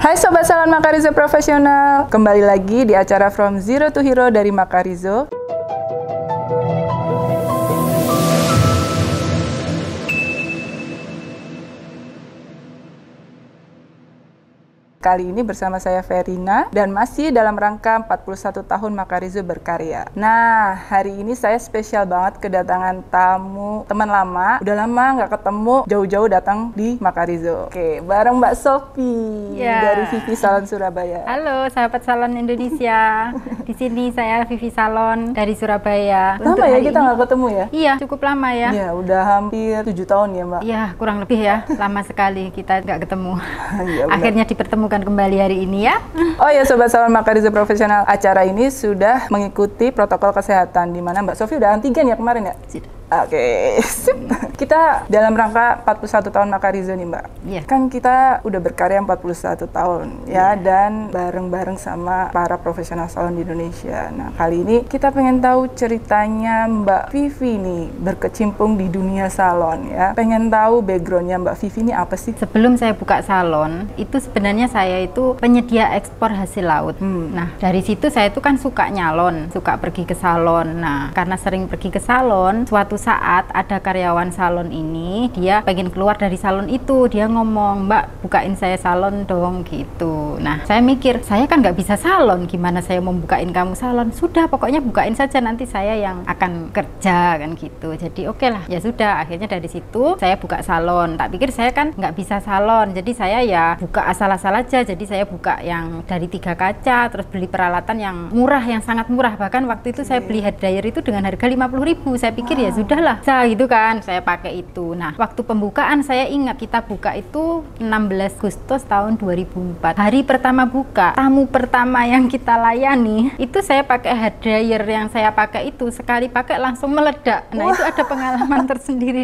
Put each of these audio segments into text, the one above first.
Hai Sobat Salon Makarizo Profesional, kembali lagi di acara From Zero to Hero dari Makarizo. Kali ini bersama saya Verina dan masih dalam rangka 41 tahun Makarizo berkarya. Nah, hari ini saya spesial banget kedatangan tamu teman lama. Udah lama nggak ketemu, jauh-jauh datang di Makarizo. Oke, bareng Mbak Sophie dari Vivi Salon Surabaya. Halo sahabat salon Indonesia. Di sini saya Vivi Salon dari Surabaya. Lama ya kita nggak ketemu ya? Iya, cukup lama ya. Iya, udah hampir 7 tahun ya Mbak? Iya, kurang lebih ya. Lama sekali kita nggak ketemu. Ya, akhirnya dipertemukan kembali hari ini ya. Oh ya Sobat Salon Makarizo Profesional, acara ini sudah mengikuti protokol kesehatan di mana Mbak Sophie udah antigen ya kemarin ya? Sudah. Oke, sip. Kita dalam rangka 41 tahun Makarizo nih Mbak. Iya. Kan kita udah berkarya 41 tahun ya, dan bareng-bareng sama para profesional salon di Indonesia. Nah, kali ini kita pengen tahu ceritanya Mbak Vivi nih berkecimpung di dunia salon ya. Pengen tahu backgroundnya Mbak Vivi ini apa sih? Sebelum saya buka salon, itu sebenarnya saya itu penyedia ekspor hasil laut. Nah, dari situ saya itu kan suka nyalon, suka pergi ke salon. Nah, karena sering pergi ke salon, suatu saat ada karyawan salon ini, dia pengen keluar dari salon itu, dia ngomong, "Mbak, bukain saya salon dong," gitu. Nah, saya mikir, saya kan nggak bisa salon, gimana saya mau bukain kamu salon? Sudah, pokoknya bukain saja, nanti saya yang akan kerja, kan gitu. Jadi oke lah, ya sudah. Akhirnya dari situ saya buka salon. Tak pikir saya kan nggak bisa salon, jadi saya ya buka asal-asal aja. Jadi saya buka yang dari 3 kaca, terus beli peralatan yang murah, yang sangat murah. Bahkan waktu itu saya beli hair dryer itu dengan harga 50.000. Saya pikir ya udahlah, gitu kan, saya pakai itu. Nah, waktu pembukaan saya ingat kita buka itu 16 Agustus tahun 2004. Hari pertama buka, tamu pertama yang kita layani itu saya pakai hair dryer yang saya pakai itu, sekali pakai langsung meledak. Nah, itu ada pengalaman tersendiri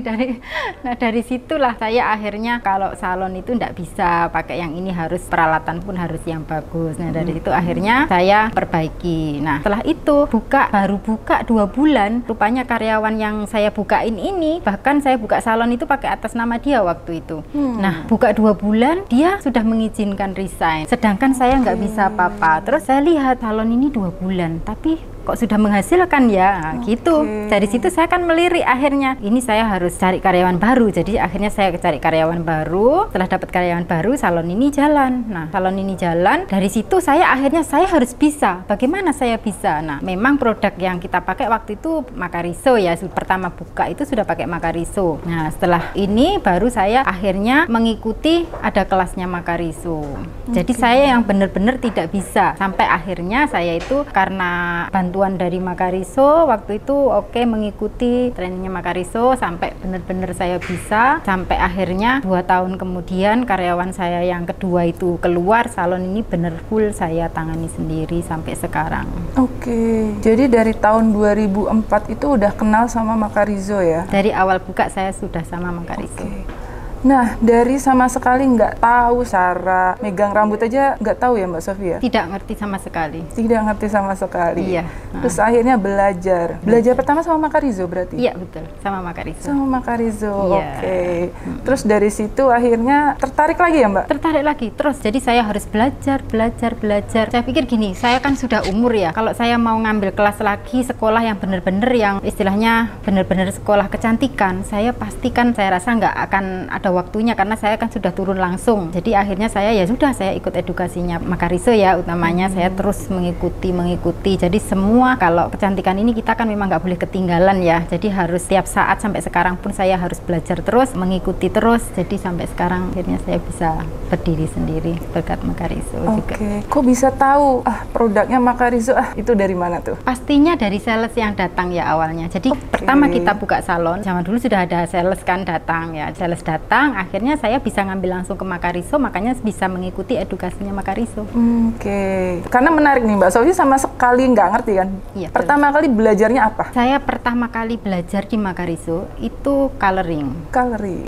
dari situlah saya akhirnya kalau salon itu nggak bisa pakai yang ini, harus peralatan pun harus yang bagus. Nah, dari itu akhirnya saya perbaiki. Nah, setelah itu baru buka 2 bulan, rupanya karyawan yang saya bukain ini, bahkan saya buka salon itu pakai atas nama dia waktu itu. Nah, buka 2 bulan dia sudah mengizinkan resign, sedangkan saya nggak bisa apa-apa. Terus saya lihat salon ini 2 bulan tapi kok sudah menghasilkan ya, gitu. Dari situ saya kan melirik, akhirnya ini saya harus cari karyawan baru. Jadi akhirnya saya cari karyawan baru. Setelah dapat karyawan baru, salon ini jalan. Nah, salon ini jalan, dari situ saya akhirnya saya harus bisa. Bagaimana saya bisa? Nah, memang produk yang kita pakai waktu itu Makarizo ya. Pertama buka itu sudah pakai Makarizo. Nah, setelah ini baru saya akhirnya mengikuti ada kelasnya Makarizo. Jadi saya yang benar-benar tidak bisa. Sampai akhirnya saya itu karena bantuan dari Makarizo waktu itu mengikuti trainingnya Makarizo sampai benar-benar saya bisa, sampai akhirnya 2 tahun kemudian karyawan saya yang kedua itu keluar, salon ini bener full saya tangani sendiri sampai sekarang. Jadi dari tahun 2004 itu udah kenal sama Makarizo ya? Dari awal buka saya sudah sama Makarizo. Nah, dari sama sekali nggak tahu cara megang rambut aja nggak tahu ya Mbak Sophie ya? Tidak ngerti sama sekali. Tidak ngerti sama sekali? Iya. Terus akhirnya belajar. Belajar pertama sama Makarizo berarti? Iya, betul. Sama Makarizo. Sama Makarizo, iya. Terus dari situ akhirnya tertarik lagi ya Mbak? Tertarik lagi, terus jadi saya harus belajar. Saya pikir gini, saya kan sudah umur ya, kalau saya mau ngambil kelas lagi, sekolah yang bener-bener yang istilahnya bener-bener sekolah kecantikan, saya pastikan saya rasa nggak akan ada waktunya karena saya kan sudah turun langsung. Jadi akhirnya saya ya sudah, saya ikut edukasinya Makarizo ya, utamanya saya terus mengikuti. Jadi semua kalau kecantikan ini kita kan memang nggak boleh ketinggalan ya. Jadi harus setiap saat, sampai sekarang pun saya harus belajar terus, mengikuti terus. Jadi sampai sekarang akhirnya saya bisa berdiri sendiri berkat Makarizo juga. Kok bisa tahu produknya Makarizo itu dari mana tuh? Pastinya dari sales yang datang ya awalnya. Jadi pertama kita buka salon, zaman dulu sudah ada sales kan datang ya, sales datang, akhirnya saya bisa ngambil langsung ke Makarizo, makanya bisa mengikuti edukasinya Makarizo. Karena menarik nih Mbak Sophie, sama sekali nggak ngerti kan? Iya, pertama kali belajarnya apa? Saya pertama kali belajar di Makarizo itu coloring.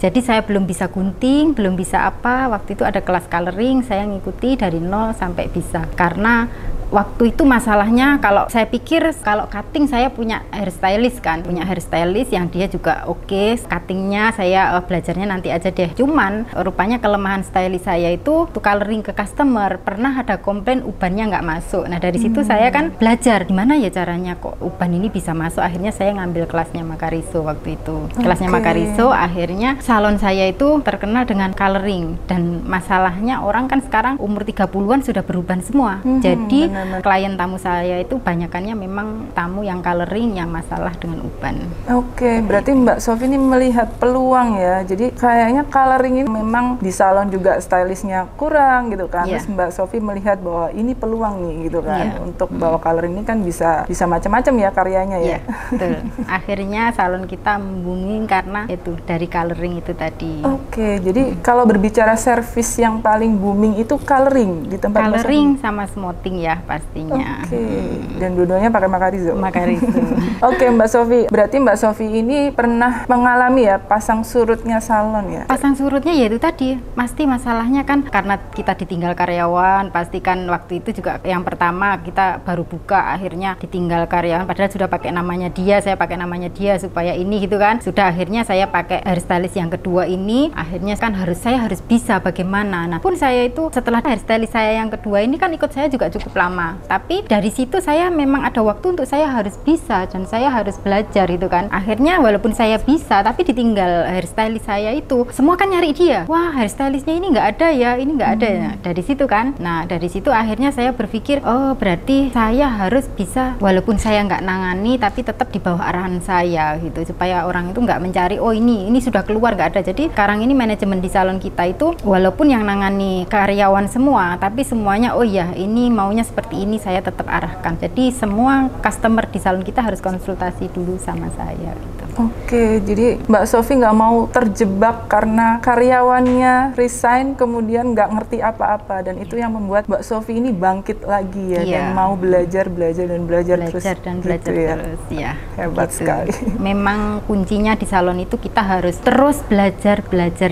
Jadi saya belum bisa gunting, belum bisa apa, waktu itu ada kelas coloring, saya ngikuti dari 0 sampai bisa. Karena waktu itu masalahnya kalau saya pikir kalau cutting saya punya hairstylist kan, punya hairstylist yang dia juga oke, cuttingnya saya belajarnya nanti aja deh. Cuman rupanya kelemahan stylist saya itu tuh coloring ke customer, pernah ada komplain ubannya nggak masuk. Nah dari situ saya kan belajar gimana ya caranya kok uban ini bisa masuk. Akhirnya saya ngambil kelasnya Makarizo waktu itu. Kelasnya Makarizo, akhirnya salon saya itu terkenal dengan coloring, dan masalahnya orang kan sekarang umur 30-an sudah beruban semua. Jadi klien tamu saya itu banyakannya memang tamu yang coloring yang masalah dengan uban. Oke, berarti Mbak Sofi ini melihat peluang ya. Jadi kayaknya coloring ini memang di salon juga stylistnya kurang gitu kan. Terus Mbak Sofi melihat bahwa ini peluang nih gitu kan untuk bahwa coloring ini kan bisa macam-macam ya karyanya ya. Betul. Akhirnya salon kita booming karena itu dari coloring itu tadi. Oke, jadi kalau berbicara servis yang paling booming itu coloring di tempat coloring sama smoothing ya pastinya. Oke, dan dua-duanya pakai Makarizo. Makarizo. Oke, Mbak Sofi, berarti Mbak Sofi ini pernah mengalami ya pasang surutnya salon ya? Pasang surutnya ya itu tadi, pasti masalahnya kan karena kita ditinggal karyawan, pastikan waktu itu juga yang pertama kita baru buka, akhirnya ditinggal karyawan, padahal sudah pakai namanya dia, saya pakai namanya dia supaya ini gitu kan. Sudah akhirnya saya pakai hairstylist yang kedua ini, akhirnya kan saya harus bisa bagaimana. Nah pun saya itu setelah hairstylist saya yang kedua ini kan ikut saya juga cukup lama, tapi dari situ saya memang ada waktu untuk saya harus bisa dan saya harus belajar itu kan. Akhirnya walaupun saya bisa tapi ditinggal hairstylist saya itu, semua kan nyari dia, wah hairstylistnya ini nggak ada ya, ini nggak ada. Nah, dari situ kan, nah dari situ akhirnya saya berpikir, oh berarti saya harus bisa walaupun saya nggak nangani tapi tetap di bawah arahan saya gitu, supaya orang itu nggak mencari oh ini sudah keluar nggak ada. Jadi sekarang ini manajemen di salon kita itu walaupun yang nangani karyawan semua, tapi semuanya oh ya ini maunya seperti ini, saya tetap arahkan. Jadi semua customer di salon kita harus konsultasi dulu sama saya gitu. Oke, jadi Mbak Sofi nggak mau terjebak karena karyawannya resign kemudian nggak ngerti apa-apa, dan itu yang membuat Mbak Sofi ini bangkit lagi ya, dan mau belajar terus ya. Hebat gitu. sekali. Memang kuncinya di salon itu kita harus terus belajar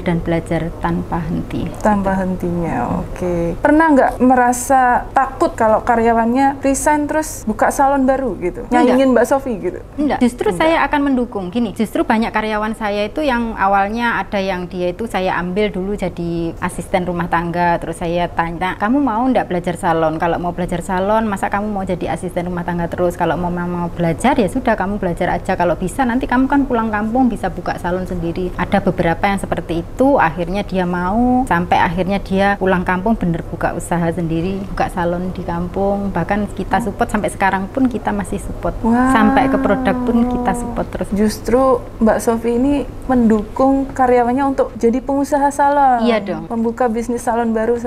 dan belajar tanpa henti. Tanpa hentinya, oke. Pernah nggak merasa takut kalau karyawannya resign terus buka salon baru gitu? Nyaingin Mbak Sofi gitu? Enggak, justru saya akan mendukung. Gini, justru banyak karyawan saya itu yang awalnya ada yang dia itu saya ambil dulu jadi asisten rumah tangga, terus saya tanya, kamu mau nggak belajar salon? Kalau mau belajar salon, masa kamu mau jadi asisten rumah tangga terus? Kalau mau belajar ya sudah kamu belajar aja, kalau bisa nanti kamu kan pulang kampung bisa buka salon sendiri. Ada beberapa yang seperti itu, akhirnya dia mau, sampai akhirnya dia pulang kampung bener buka usaha sendiri, buka salon di kampung. Bahkan kita support sampai sekarang pun kita masih support. Sampai ke produk pun kita support terus. Justru Mbak Sofi ini mendukung karyawannya untuk jadi pengusaha salon. Iya dong. Membuka bisnis salon baru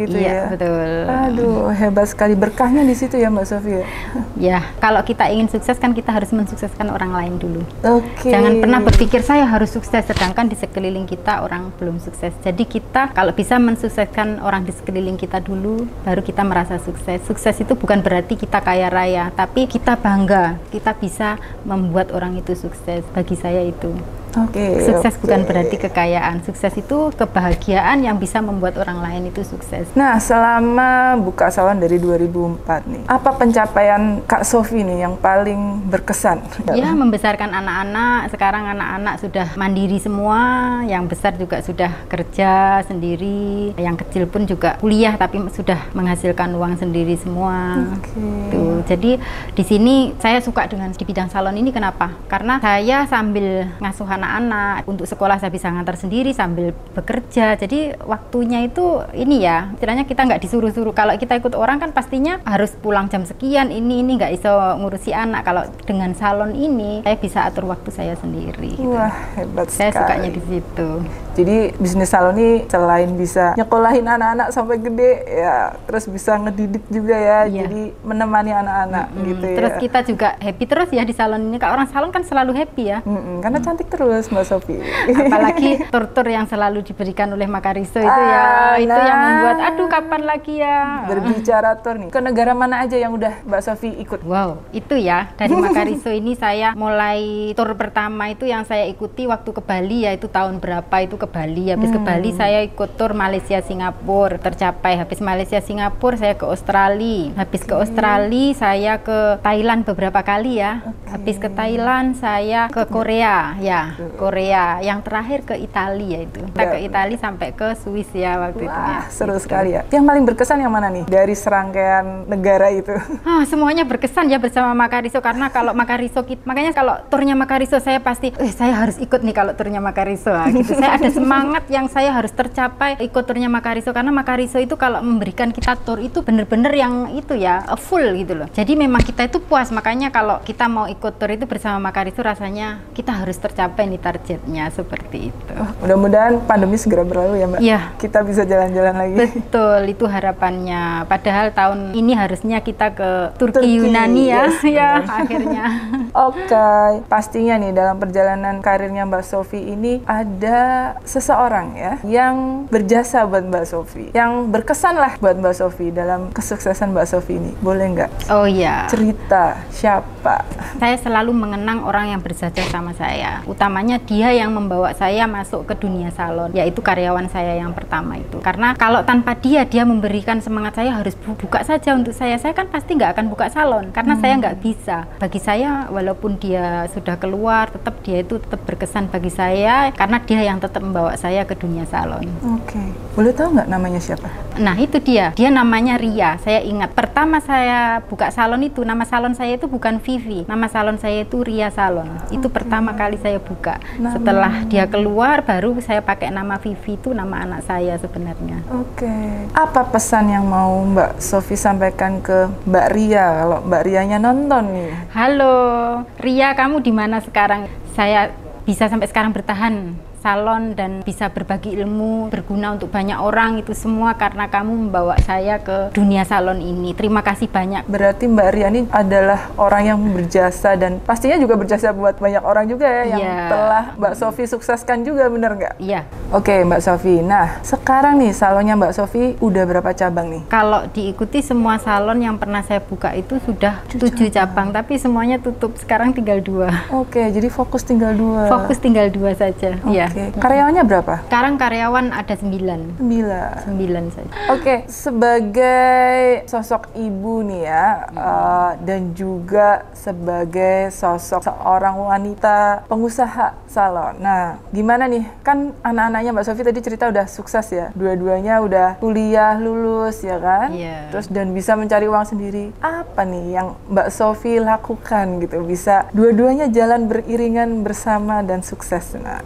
gitu ya. Iya, betul. Aduh, hebat sekali, berkahnya di situ ya Mbak Sofi ya. Ya, kalau kita ingin sukses kan kita harus mensukseskan orang lain dulu. Oke. Jangan pernah berpikir saya harus sukses sedangkan di sekeliling kita orang belum sukses. Jadi kita kalau bisa mensukseskan orang di sekeliling kita dulu, baru kita merasa sukses. Sukses itu bukan berarti kita kaya raya, tapi kita bangga, kita bisa membuat orang itu sukses. Bagi saya itu. Sukses bukan berarti kekayaan. Sukses itu kebahagiaan yang bisa membuat orang lain itu sukses. Nah, selama buka salon dari 2004 nih, apa pencapaian Kak Sofi nih yang paling berkesan? Ya, membesarkan anak-anak. Sekarang anak-anak sudah mandiri semua, yang besar juga sudah kerja sendiri, yang kecil pun juga kuliah tapi sudah menghasilkan uang sendiri semua. Tuh, jadi di sini saya suka dengan di bidang salon ini. Kenapa? Karena saya sambil ngasuh anak-anak, untuk sekolah saya bisa ngantar sendiri sambil bekerja. Jadi waktunya itu ini ya, istilahnya kita nggak disuruh-suruh. Kalau kita ikut orang kan pastinya harus pulang jam sekian, ini nggak iso ngurusi anak. Kalau dengan salon ini saya bisa atur waktu saya sendiri. Wah, hebat saya sekali. Sukanya di situ. Jadi bisnis salon ini selain bisa nyekolahin anak-anak sampai gede ya, terus bisa ngedidik juga ya. Jadi menemani anak-anak gitu ya. Terus kita juga happy terus ya di salon ini. Kalau orang salon kan selalu happy ya. Karena cantik terus. terus Mbak Sofi. Apalagi tur-tur yang selalu diberikan oleh Makariso itu ya, itu yang membuat aduh kapan lagi ya. Berbicara tur nih, ke negara mana aja yang udah Mbak Sofi ikut? Wow, itu ya dari Makariso ini saya mulai tur pertama itu yang saya ikuti waktu ke Bali, ya itu tahun berapa itu ke Bali. Habis ke Bali saya ikut tur Malaysia Singapura, tercapai. Habis Malaysia Singapura saya ke Australia. Habis ke Australia saya ke Thailand beberapa kali ya. Habis ke Thailand saya ke Korea ya, Korea. Yang terakhir ke Italia itu. Kita ke Italia sampai ke Swiss ya waktu itu ya. Seru sekali ya. Yang paling berkesan yang mana nih dari serangkaian negara itu? Semuanya berkesan ya bersama Makariso, karena kalau Makariso makanya kalau turnya Makariso saya pasti saya harus ikut nih kalau turnya Makariso gitu. Saya ada semangat yang saya harus tercapai ikut turnya Makariso, karena Makariso itu kalau memberikan kita tur itu bener-bener yang itu ya full gitu loh. Jadi memang kita itu puas, makanya kalau kita mau ikut tur itu bersama Makariso rasanya kita harus tercapai nih targetnya seperti itu. Mudah-mudahan pandemi segera berlalu ya Mbak. Iya. Kita bisa jalan-jalan lagi. Betul, itu harapannya. Padahal tahun ini harusnya kita ke Turki Yunani ya, yes, ya akhirnya. Oke, pastinya nih dalam perjalanan karirnya Mbak Sofi ini ada seseorang ya yang berjasa buat Mbak Sofi, yang berkesan lah buat Mbak Sofi dalam kesuksesan Mbak Sofi ini. Boleh nggak? Oh iya. Cerita siapa? Saya selalu mengenang orang yang berjasa sama saya. Utamanya dia yang membawa saya masuk ke dunia salon, yaitu karyawan saya yang pertama itu. Karena kalau tanpa dia memberikan semangat saya harus buka saja untuk saya kan pasti nggak akan buka salon, karena saya nggak bisa. Bagi saya, walaupun dia sudah keluar, tetap dia itu tetap berkesan bagi saya, karena dia yang tetap membawa saya ke dunia salon. Oke. Boleh tahu nggak namanya siapa? Nah itu dia namanya Ria. Saya ingat pertama saya buka salon itu, nama salon saya itu bukan Vivi, nama salon saya itu Ria Salon. Itu pertama kali saya buka. Setelah dia keluar baru saya pakai nama Vivi, itu nama anak saya sebenarnya. Oke. Apa pesan yang mau Mbak Sofi sampaikan ke Mbak Ria kalau Mbak Rianya nonton nih? Halo Ria, kamu di mana sekarang? Saya bisa sampai sekarang bertahan salon dan bisa berbagi ilmu berguna untuk banyak orang, itu semua karena kamu membawa saya ke dunia salon ini. Terima kasih banyak. Berarti Mbak Ria ini adalah orang yang berjasa dan pastinya juga berjasa buat banyak orang juga ya, yang telah Mbak Sofi sukseskan juga, bener nggak? Iya. Oke Mbak Sofi, nah sekarang nih salonnya Mbak Sofi udah berapa cabang nih? Kalau diikuti semua salon yang pernah saya buka itu sudah 7 cabang, tapi semuanya tutup, sekarang tinggal 2. Oke, jadi fokus tinggal 2. Fokus tinggal 2 saja. Iya. Karyawannya berapa? Sekarang karyawan ada 9. 9 saja. Oke, sebagai sosok ibu nih ya, dan juga sebagai sosok seorang wanita pengusaha salon. Nah, gimana nih? Kan anak-anaknya Mbak Sofi tadi cerita udah sukses ya. Dua-duanya udah kuliah, lulus ya kan? Iya. Terus dan bisa mencari uang sendiri. Apa nih yang Mbak Sofi lakukan gitu? Bisa dua-duanya jalan beriringan bersama dan sukses. Nah.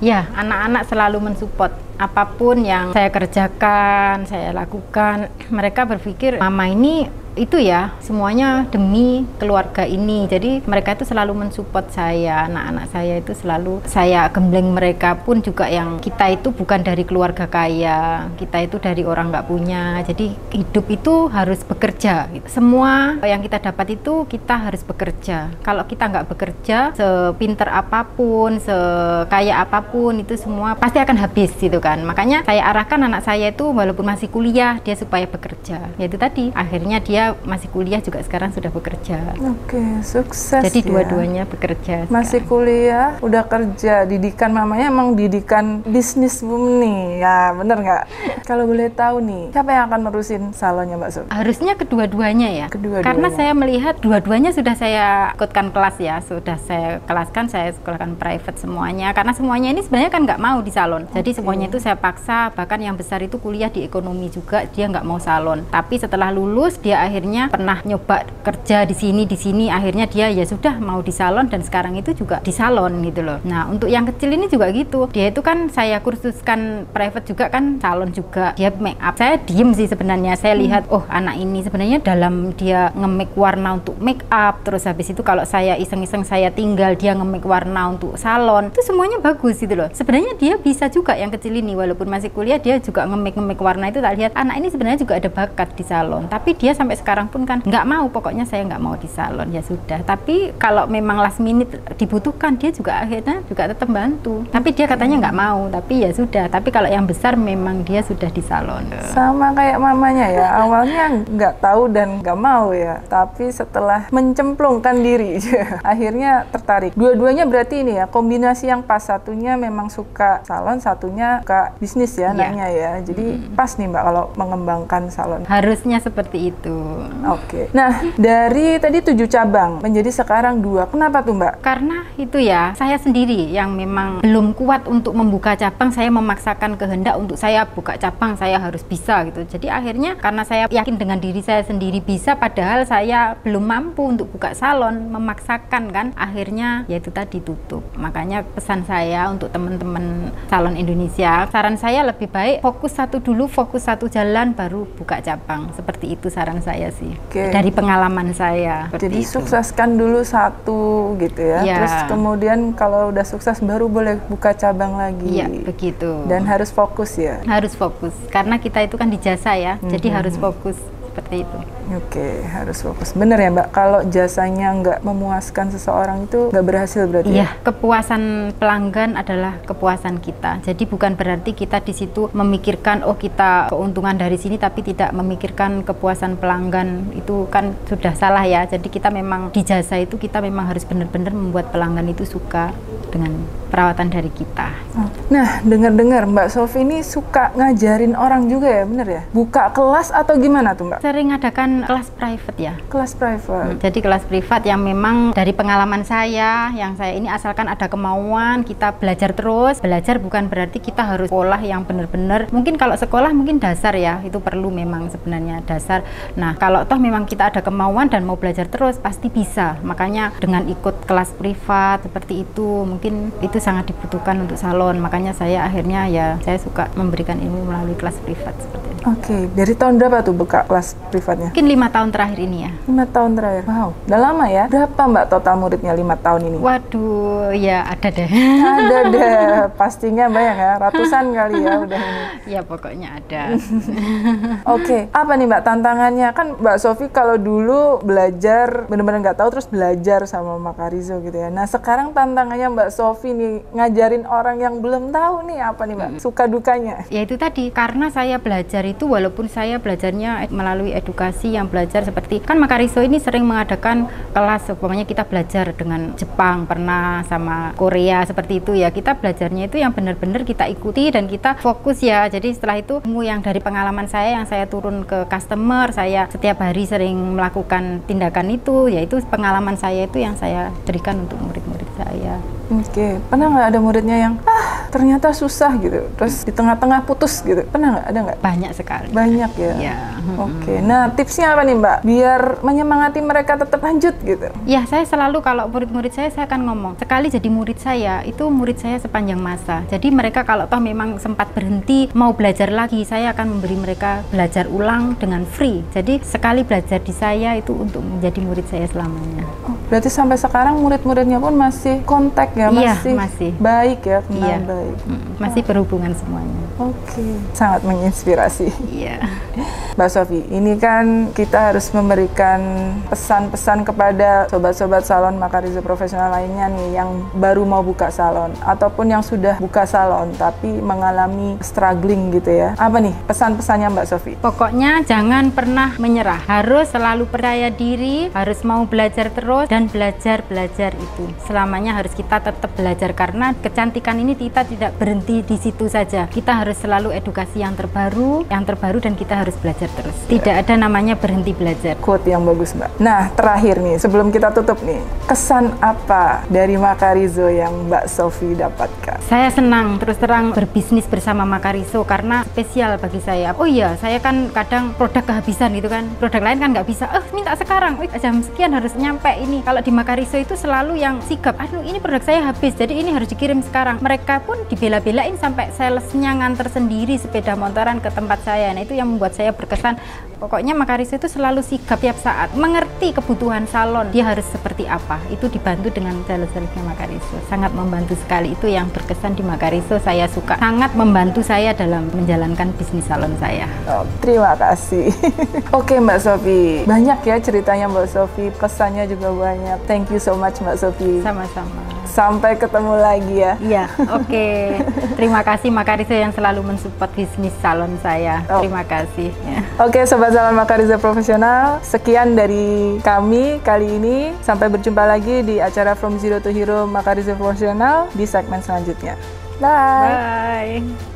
Ya, anak-anak selalu mensupport apapun yang saya kerjakan, saya lakukan. Mereka berpikir mama ini itu ya semuanya demi keluarga ini, jadi mereka itu selalu mensupport saya. Anak-anak saya itu selalu saya gembleng, mereka pun juga yang kita itu bukan dari keluarga kaya, kita itu dari orang nggak punya, jadi hidup itu harus bekerja gitu. Semua yang kita dapat itu kita harus bekerja. Kalau kita nggak bekerja, sepinter apapun, sekaya apapun, itu semua pasti akan habis gitu kan. Makanya saya arahkan anak saya itu walaupun masih kuliah, dia supaya bekerja. Yaitu tadi akhirnya dia masih kuliah juga sekarang sudah bekerja. Oke, sukses. Jadi ya. Dua-duanya bekerja. Masih kuliah, udah kerja. Didikan mamanya emang didikan bisnis boom nih. Ya, bener nggak? Kalau boleh tahu nih, siapa yang akan nerusin salonnya Mbak Sofi? Harusnya kedua-duanya ya. Karena saya melihat dua-duanya sudah saya ikutkan kelas ya, sudah saya kelaskan, saya sekolahkan private semuanya. Karena semuanya ini sebenarnya kan nggak mau di salon. Jadi semuanya itu saya paksa. Bahkan yang besar itu kuliah di ekonomi juga, dia nggak mau salon. Tapi setelah lulus, dia akhirnya pernah nyoba kerja di sini, akhirnya dia ya sudah mau di salon dan sekarang itu juga di salon gitu loh. Nah untuk yang kecil ini juga gitu, dia itu kan saya kursuskan private juga kan, salon juga, dia make up. Saya diem sih sebenarnya, saya lihat oh anak ini sebenarnya dalam dia nge-make warna untuk make up, terus habis itu kalau saya iseng-iseng saya tinggal dia nge-make warna untuk salon, itu semuanya bagus gitu loh. Sebenarnya dia bisa juga yang kecil ini, walaupun masih kuliah dia juga nge-make warna itu. Tak lihat anak ini sebenarnya juga ada bakat di salon, tapi dia sampai sekarang pun kan nggak mau, pokoknya saya nggak mau di salon, ya sudah. Tapi kalau memang last minute dibutuhkan, dia juga akhirnya juga tetap bantu. Tapi dia katanya nggak mau, tapi ya sudah. Tapi kalau yang besar memang dia sudah di salon. Sama kayak mamanya ya, awalnya nggak tahu dan nggak mau ya, tapi setelah mencemplungkan diri akhirnya tertarik. Dua-duanya berarti ini ya, kombinasi yang pas, satunya memang suka salon, satunya suka bisnis ya, nanya ya. Jadi pas nih Mbak kalau mengembangkan salon. Harusnya seperti itu. Oke. Nah, dari tadi 7 cabang menjadi sekarang 2. Kenapa tuh Mbak? Karena itu ya, saya sendiri yang memang belum kuat untuk membuka cabang. Saya memaksakan kehendak untuk saya buka cabang, saya harus bisa gitu. Jadi akhirnya karena saya yakin dengan diri saya sendiri bisa, padahal saya belum mampu untuk buka salon, memaksakan kan, akhirnya ya itu tadi tutup. Makanya pesan saya untuk teman-teman salon Indonesia, saran saya lebih baik fokus satu dulu, fokus satu jalan, baru buka cabang. Seperti itu saran saya sih. Dari pengalaman saya. Jadi sukseskan dulu satu gitu ya. Terus kemudian kalau udah sukses baru boleh buka cabang lagi. Iya, begitu. Dan harus fokus ya. Harus fokus. Karena kita itu kan di jasa ya. Jadi harus fokus seperti itu. Oke, harus fokus. Bener ya Mbak, kalau jasanya nggak memuaskan seseorang itu nggak berhasil berarti? Iya, kepuasan pelanggan adalah kepuasan kita. Jadi bukan berarti kita di situ memikirkan, oh kita keuntungan dari sini, tapi tidak memikirkan kepuasan pelanggan. Itu kan sudah salah ya. Jadi kita memang di jasa itu kita memang harus benar-benar membuat pelanggan itu suka dengan perawatan dari kita. Nah, dengar-dengar Mbak Sofi ini suka ngajarin orang juga ya, bener ya? Buka kelas atau gimana tuh Mbak? Sering adakan kelas private ya. Kelas private. Jadi kelas privat yang memang dari pengalaman saya, yang saya ini asalkan ada kemauan, kita belajar terus. Belajar bukan berarti kita harus sekolah yang benar-benar. Mungkin kalau sekolah mungkin dasar ya, itu perlu memang sebenarnya dasar. Nah, kalau toh memang kita ada kemauan dan mau belajar terus, pasti bisa. Makanya dengan ikut kelas privat seperti itu, mungkin itu sangat dibutuhkan untuk salon. Makanya saya akhirnya ya, saya suka memberikan ilmu melalui kelas privat seperti itu. Oke, dari tahun berapa tuh buka kelas privatnya? Mungkin 5 tahun terakhir ini ya. 5 tahun terakhir. Wow, udah lama ya. Berapa Mbak total muridnya 5 tahun ini? Waduh, ya ada deh. Ada deh, pastinya banyak ya, ratusan kali ya udah ini. Ya pokoknya ada. Oke, apa nih Mbak tantangannya? Kan Mbak Sofi kalau dulu belajar bener-bener nggak tahu terus belajar sama Maka Rizzo gitu ya. Nah sekarang tantangannya Mbak Sofi nih ngajarin orang yang belum tahu nih apa nih Mbak? Suka dukanya? Ya itu tadi, karena saya belajar itu walaupun saya belajarnya melalui edukasi yang belajar seperti kan Maka Rizzo ini sering mengadakan kelas, pokoknya kita belajar dengan Jepang pernah sama Korea seperti itu ya. Kita belajarnya itu yang benar-benar kita ikuti dan kita fokus ya. Jadi setelah itu ilmu yang dari pengalaman saya yang saya turun ke customer, saya setiap hari sering melakukan tindakan itu, yaitu pengalaman saya itu yang saya berikan untuk murid-murid saya. Oke, pernah nggak ada muridnya yang ternyata susah gitu, terus di tengah-tengah putus gitu? Pernah nggak? Ada nggak? Banyak sekali. Banyak ya? Ya. Oke, nah tipsnya apa nih Mbak? Biar menyemangati mereka tetap lanjut gitu? Ya, saya selalu kalau murid-murid saya akan ngomong, sekali jadi murid saya, itu murid saya sepanjang masa. Jadi mereka kalau toh memang sempat berhenti, mau belajar lagi, saya akan memberi mereka belajar ulang dengan free. Jadi sekali belajar di saya itu untuk menjadi murid saya selamanya. Oh, berarti sampai sekarang murid-muridnya pun masih kontak ya? Masih baik ya, kenal baik. Masih berhubungan semuanya. Oke, sangat menginspirasi. Iya. Mbak Sofi, ini kan kita harus memberikan pesan-pesan kepada sobat-sobat salon Maka Rizzo profesional lainnya nih yang baru mau buka salon ataupun yang sudah buka salon tapi mengalami struggling gitu ya. Apa nih pesan-pesannya Mbak Sofi? Pokoknya jangan pernah menyerah, harus selalu percaya diri, harus mau belajar terus dan belajar itu. Selamanya harus kita tetap belajar karena kecantikan ini kita tidak berhenti di situ saja. Kita harus selalu edukasi yang terbaru dan kita harus belajar terus. Tidak ada namanya berhenti belajar. Quote yang bagus Mbak. Nah terakhir nih sebelum kita tutup nih, kesan apa dari Maka Rizzo yang Mbak Sofi dapatkan? Saya senang terus terang berbisnis bersama Maka Rizzo karena spesial bagi saya. Oh iya, saya kan kadang produk kehabisan gitu kan, produk lain kan nggak bisa, minta sekarang, jam sekian harus nyampe ini. Kalau di Maka Rizzo itu selalu yang sigap, aduh ini produk saya habis, jadi ini harus dikirim sekarang. Mereka pun pun dibela-belain sampai salesnya nganter sendiri sepeda motoran ke tempat saya. Nah, itu yang membuat saya berkesan. Pokoknya Makarizo itu selalu sigap tiap saat, mengerti kebutuhan salon, dia harus seperti apa. Itu dibantu dengan sales-salesnya Makarizo. Sangat membantu sekali, itu yang berkesan di Makarizo. Saya suka, sangat membantu saya dalam menjalankan bisnis salon saya. Oh, terima kasih. Oke Mbak Sofi, banyak ya ceritanya Mbak Sofi, pesannya juga banyak. Thank you so much Mbak Sofi. Sama-sama. Sampai ketemu lagi ya. Iya, oke. Terima kasih Makarizo yang selalu mensupport bisnis salon saya. Terima kasih. Ya. Oke, Sobat Salon Makarizo Profesional, sekian dari kami kali ini. Sampai berjumpa lagi di acara From Zero to Hero Makarizo Profesional di segmen selanjutnya. Bye. Bye.